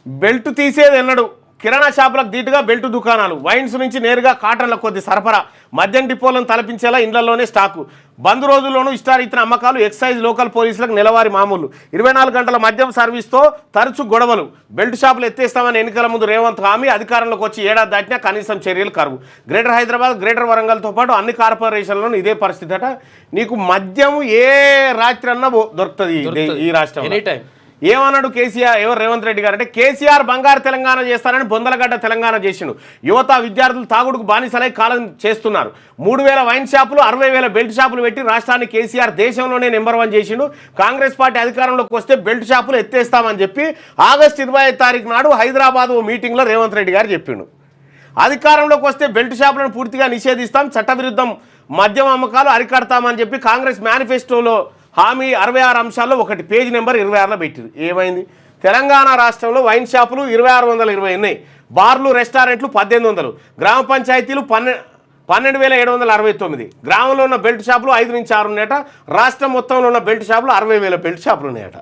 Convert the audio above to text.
belt తీసేది ఎన్నడు కిరాణా షాపులకు ధీటుగా బెల్ట్ దుకాణాలు వైన్స్ నుంచి నేరుగా కాటన్ల కొద్ది సరఫరా మద్యం డిపోలను తలపించేలా ఇండ్లలోనే స్టాకు బంద్ రోజుల్లోనూ ఇష్టారీతిన అమ్మకాలు ఎక్సైజ్ లోకల్ పోలీసులకు నెలవారీ మామూలు 24 గంటల మద్యం సర్వీస్తో తరచు గొడవలు బెల్ట్ షాపులు ఎత్తేస్తామని ఎన్నికల ముందు రేవంత్ హామీ అధికారంలోకి వచ్చి ఏడాది దాటినా కనీసం చర్యలు కరువు గ్రేటర్ హైదరాబాద్ గ్రేటర్ వరంగల్తో పాటు అన్ని కార్పొరేషన్లను ఇదే పరిస్థితి అట నీకు మద్యం ఏ రాత్రి అన్నా దొరుకుతుంది ఈ రాష్ట్రంలో ఏమన్నాడు కేసీఆర్ ఎవరు రేవంత్ రెడ్డి గారు అంటే కేసీఆర్ బంగారు తెలంగాణ చేస్తారని బొందలగడ్డ తెలంగాణ చేసిండు యువత విద్యార్థులు తాగుడుకు బానిసలై కాలం చేస్తున్నారు 3000 వైన్ షాపులు 60,000 బెల్ట్ షాపులు పెట్టి రాష్ట్రాన్ని కేసీఆర్ దేశంలోనే నెంబర్ 1 చేసిండు కాంగ్రెస్ పార్టీ అధికారంలోకి వస్తే బెల్ట్ షాపులు ఎత్తేస్తామని చెప్పి ఆగస్టు 25 తారీఖు నాడు హైదరాబాద్ మీటింగ్లో రేవంత్ రెడ్డి గారు చెప్పిండు అధికారంలోకి వస్తే బెల్ట్ షాపులను పూర్తిగా నిషేధిస్తాం చట్టవిరుద్ధం మద్యం అమ్మకాలు అరికడతామని చెప్పి కాంగ్రెస్ మేనిఫెస్టోలో హామీ 66 అంశాల్లో ఒకటి పేజీ నెంబర్ 26లో పెట్టింది ఏమైంది తెలంగాణ రాష్ట్రంలో వైన్ షాపులు 2620 ఉన్నాయి బార్లు రెస్టారెంట్లు 1800 గ్రామ పంచాయతీలు 12,769 గ్రామంలో ఉన్న బెల్ట్ షాపులు 5 నుంచి 6 ఉన్నాయట రాష్ట్రం మొత్తంలో ఉన్న బెల్ట్ షాపులు 60,000 బెల్ట్ షాపులు ఉన్నాయట